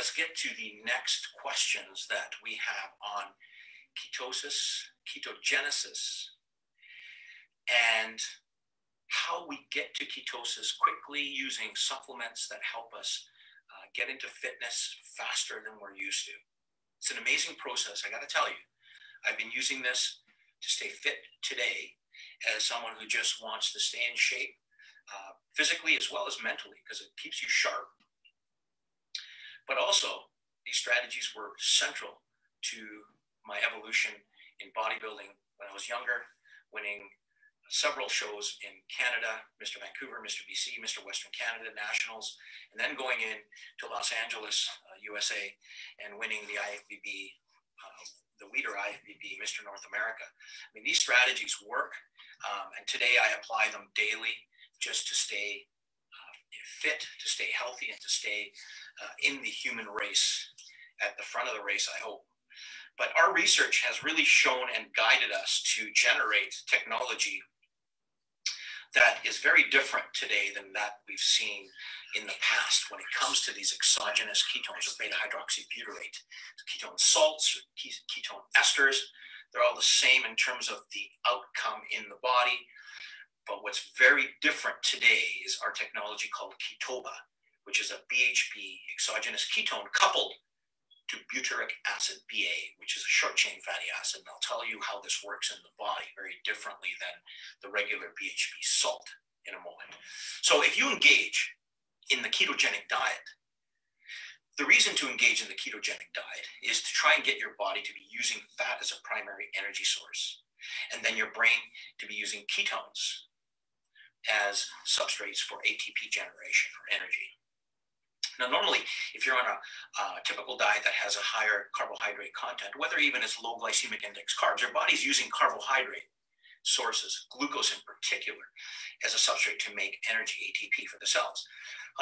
let's get to the next questions that we have on ketosis, ketogenesis, and how we get to ketosis quickly using supplements that help us get into fitness faster than we're used to. It's an amazing process, I got to tell you. I've been using this to stay fit today as someone who just wants to stay in shape physically as well as mentally, because it keeps you sharp. But also, these strategies were central to my evolution in bodybuilding when I was younger, winning several shows in Canada, Mr. Vancouver, Mr. BC, Mr. Western Canada Nationals, and then going in to Los Angeles, USA, and winning the IFBB, the Weider IFBB, Mr. North America. I mean, these strategies work, and today I apply them daily just to stay fit, to stay healthy, and to stay in the human race, at the front of the race, I hope. But our research has really shown and guided us to generate technology that is very different today than that we've seen in the past when it comes to these exogenous ketones, or beta-hydroxybutyrate, ketone salts, or ketone esters. They're all the same in terms of the outcome in the body. But what's very different today is our technology called Ketoba, which is a BHB exogenous ketone coupled to butyric acid BA, which is a short-chain fatty acid. And I'll tell you how this works in the body very differently than the regular BHB salt in a moment. So if you engage in the ketogenic diet, the reason to engage in the ketogenic diet is to try and get your body to be using fat as a primary energy source, and then your brain to be using ketones as substrates for ATP generation or energy. Now, normally, if you're on a typical diet that has a higher carbohydrate content, whether even it's low glycemic index carbs, your body's using carbohydrate sources, glucose in particular, as a substrate to make energy, ATP, for the cells.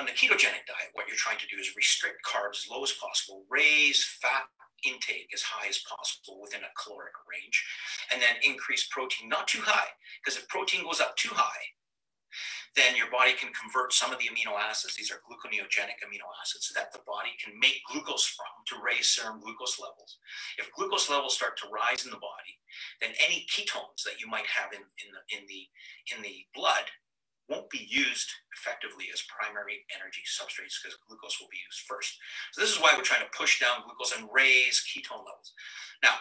On the ketogenic diet, what you're trying to do is restrict carbs as low as possible, raise fat intake as high as possible within a caloric range, and then increase protein, not too high, because if protein goes up too high, then your body can convert some of the amino acids. These are gluconeogenic amino acids that the body can make glucose from to raise serum glucose levels. If glucose levels start to rise in the body, then any ketones that you might have in the blood won't be used effectively as primary energy substrates, because glucose will be used first. So this is why we're trying to push down glucose and raise ketone levels. Now,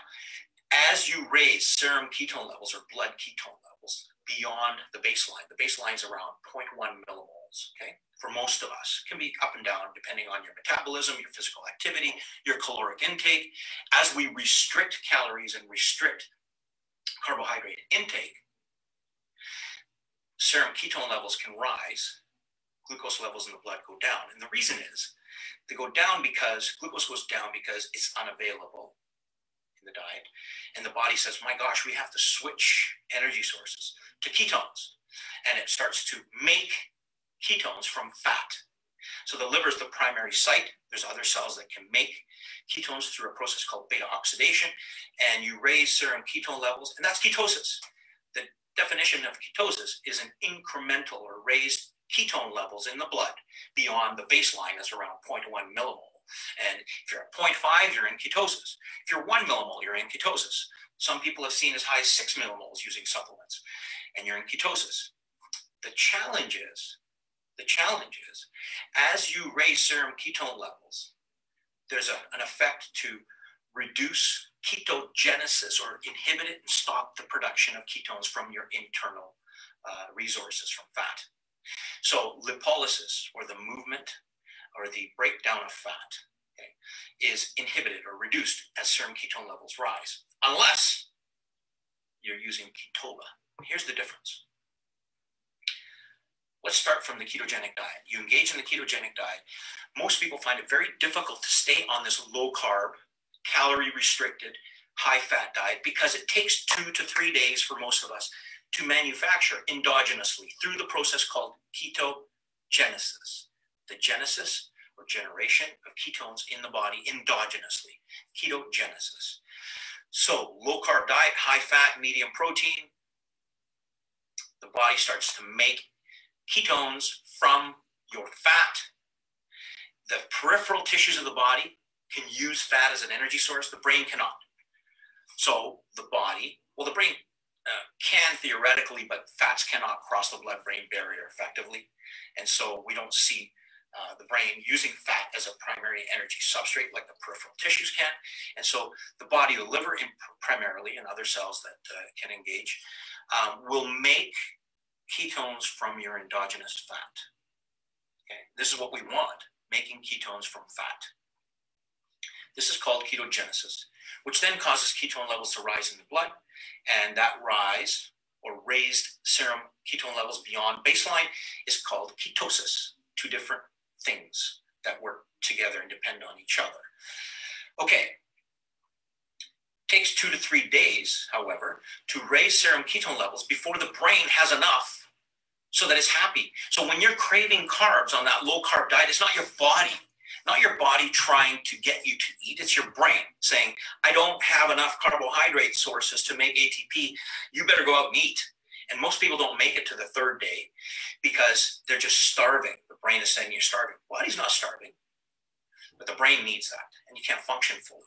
as you raise serum ketone levels or blood ketone levels beyond the baseline is around 0.1 millimoles, okay? For most of us, it can be up and down depending on your metabolism, your physical activity, your caloric intake. As we restrict calories and restrict carbohydrate intake, serum ketone levels can rise, glucose levels in the blood go down. And the reason is they go down because glucose goes down because it's unavailable in the diet. And the body says, my gosh, we have to switch energy sources to ketones. And it starts to make ketones from fat. So the liver is the primary site. There's other cells that can make ketones through a process called beta oxidation. And you raise serum ketone levels, and that's ketosis. The definition of ketosis is an incremental or raised ketone levels in the blood beyond the baseline, that's around 0.1 millimole. And if you're at 0.5, you're in ketosis. If you're 1 millimole, you're in ketosis. Some people have seen as high as 6 millimoles using supplements, and you're in ketosis. The challenge is, as you raise serum ketone levels, there's an effect to reduce ketogenesis, or inhibit it and stop the production of ketones from your internal resources from fat. So lipolysis, or the movement or the breakdown of fat, okay, is inhibited or reduced as serum ketone levels rise, unless you're using Ketoba. Here's the difference. Let's start from the ketogenic diet. You engage in the ketogenic diet. Most people find it very difficult to stay on this low carb, calorie restricted, high fat diet, because it takes 2 to 3 days for most of us to manufacture endogenously through the process called ketogenesis. The genesis or generation of ketones in the body endogenously, ketogenesis. So low carb diet, high fat, medium protein, the body starts to make ketones from your fat, the peripheral tissues of the body can use fat as an energy source. The brain cannot. So the body, well, the brain can theoretically, but fats cannot cross the blood-brain barrier effectively. And so we don't see the brain using fat as a primary energy substrate like the peripheral tissues can. And so the body, the liver primarily, and other cells that can engage, will make ketones from your endogenous fat. Okay? This is what we want, making ketones from fat. This is called ketogenesis, which then causes ketone levels to rise in the blood, and that rise or raised serum ketone levels beyond baseline is called ketosis. Two different things that work together and depend on each other. Okay. Takes 2 to 3 days, however, to raise serum ketone levels before the brain has enough so that it's happy. So when you're craving carbs on that low-carb diet, it's not your body trying to get you to eat. It's your brain saying, I don't have enough carbohydrate sources to make ATP. You better go out and eat. And most people don't make it to the 3rd day because they're just starving. The brain is saying you're starving. The body's not starving, but the brain needs that, and you can't function fully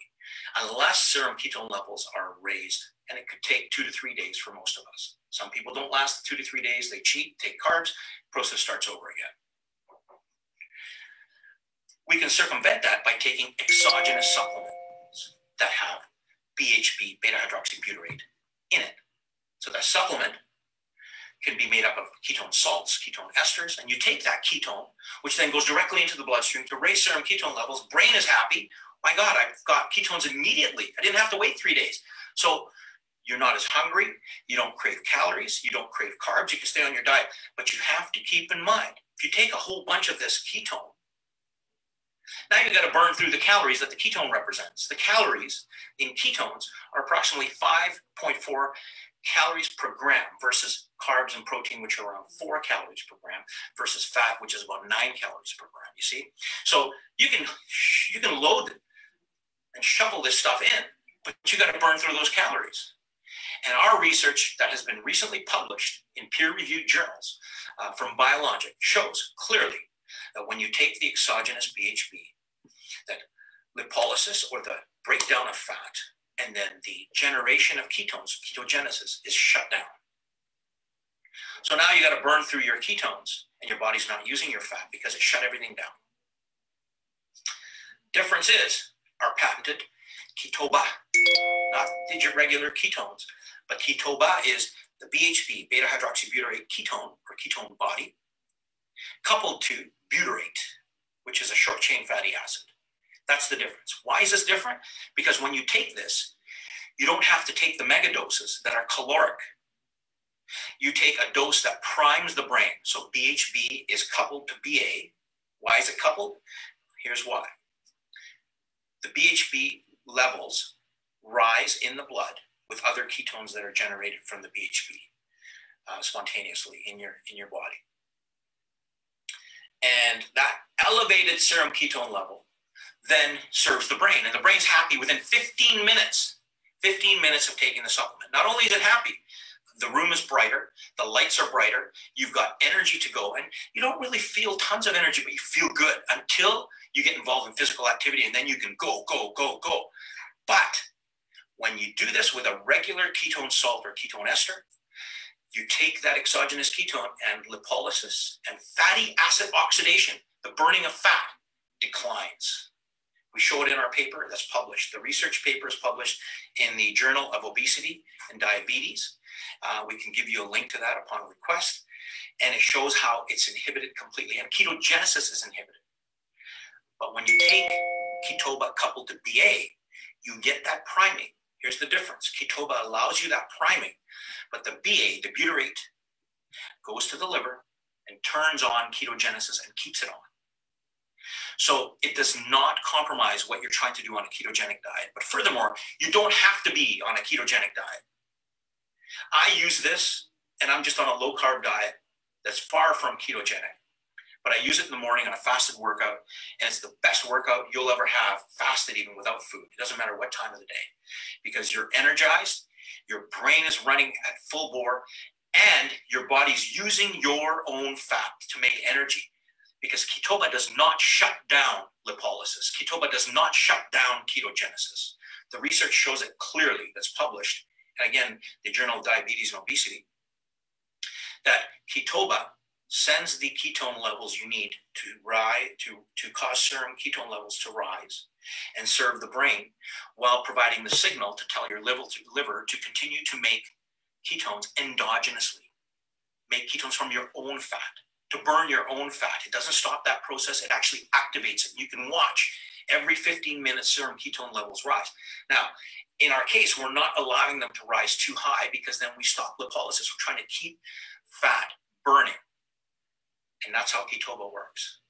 unless serum ketone levels are raised. And it could take 2 to 3 days for most of us. Some people don't last 2 to 3 days. They cheat, take carbs, process starts over again. We can circumvent that by taking exogenous supplements that have BHB, beta-hydroxybutyrate, in it. So that supplement can be made up of ketone salts, ketone esters, and you take that ketone, which then goes directly into the bloodstream to raise serum ketone levels. Brain is happy. My God, I've got ketones immediately. I didn't have to wait 3 days. So you're not as hungry. You don't crave calories. You don't crave carbs. You can stay on your diet. But you have to keep in mind, if you take a whole bunch of this ketone, now you've got to burn through the calories that the ketone represents. The calories in ketones are approximately 5.4 calories per gram versus carbs and protein, which are around 4 calories per gram, versus fat, which is about 9 calories per gram, you see? So you can load and shovel this stuff in, but you got to burn through those calories. And our research that has been recently published in peer-reviewed journals from Biologic shows clearly that when you take the exogenous BHB, that lipolysis, or the breakdown of fat, and then the generation of ketones, ketogenesis, is shut down. So now you got to burn through your ketones, and your body's not using your fat because it shut everything down. Difference is our patented Ketoba, not the regular ketones, but Ketoba is the BHB, beta-hydroxybutyrate ketone, or ketone body, coupled to butyrate, which is a short-chain fatty acid. That's the difference. Why is this different? Because when you take this, you don't have to take the mega doses that are caloric. You take a dose that primes the brain. So BHB is coupled to BA. Why is it coupled? Here's why. The BHB levels rise in the blood with other ketones that are generated from the BHB spontaneously in your body. And that elevated serum ketone level then serves the brain. And the brain's happy within 15 minutes. 15 minutes of taking the supplement. Not only is it happy, the room is brighter, the lights are brighter, you've got energy to go, and you don't really feel tons of energy, but you feel good until you get involved in physical activity, and then you can go, go, go, go. But when you do this with a regular ketone salt or ketone ester, you take that exogenous ketone and lipolysis and fatty acid oxidation, the burning of fat, declines. We show it in our paper that's published. The research paper is published in the Journal of Obesity and Diabetes. We can give you a link to that upon request. And it shows how it's inhibited completely. And ketogenesis is inhibited. But when you take Ketoba coupled to BA, you get that priming. Here's the difference. Ketoba allows you that priming. But the BA, the butyrate, goes to the liver and turns on ketogenesis and keeps it on. So it does not compromise what you're trying to do on a ketogenic diet. But furthermore, you don't have to be on a ketogenic diet. I use this, and I'm just on a low-carb diet that's far from ketogenic. But I use it in the morning on a fasted workout, and it's the best workout you'll ever have, fasted even without food. It doesn't matter what time of the day, because you're energized, your brain is running at full bore, and your body's using your own fat to make energy. because Ketoba does not shut down lipolysis. Ketoba does not shut down ketogenesis. The research shows it clearly, that's published, and again, the Journal of Diabetes and Obesity, that Ketoba sends the ketone levels you need to cause serum ketone levels to rise and serve the brain, while providing the signal to tell your liver to continue to make ketones endogenously. Make ketones from your own fat, to burn your own fat. It doesn't stop that process, it actually activates it. You can watch every 15 minutes serum ketone levels rise. Now, in our case, we're not allowing them to rise too high, because then we stop lipolysis. We're trying to keep fat burning. And that's how Ketoba works.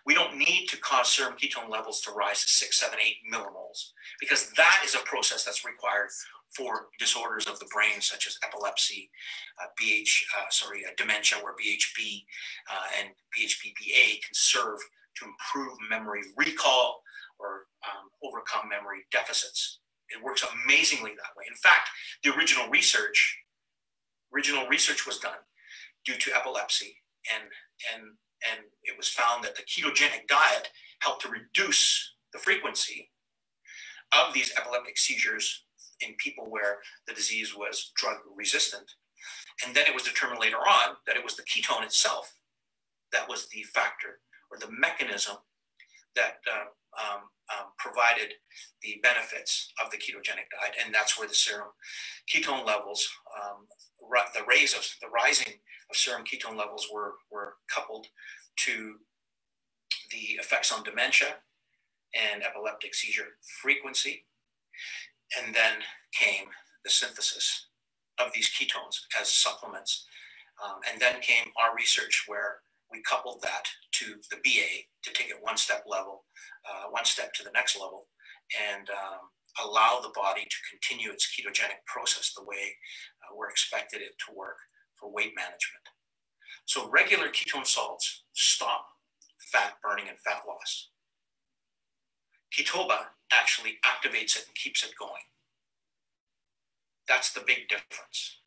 We don't need to cause serum ketone levels to rise to 6, 7, 8 millimoles, because that is a process that's required for disorders of the brain, such as epilepsy, dementia, where BHB and BHBPA can serve to improve memory recall or overcome memory deficits. It works amazingly that way. In fact, the original research was done due to epilepsy, and it was found that the ketogenic diet helped to reduce the frequency of these epileptic seizures in people where the disease was drug resistant. And then it was determined later on that it was the ketone itself that was the factor or the mechanism that provided the benefits of the ketogenic diet. And that's where the serum ketone levels, the rising of serum ketone levels were coupled to the effects on dementia and epileptic seizure frequency. And then came the synthesis of these ketones as supplements. And then came our research, where we coupled that to the BA to take it one step to the next level, and allow the body to continue its ketogenic process the way we're expected it to work for weight management. So regular ketone salts stop fat burning and fat loss. Ketoba actually activates it and keeps it going. That's the big difference.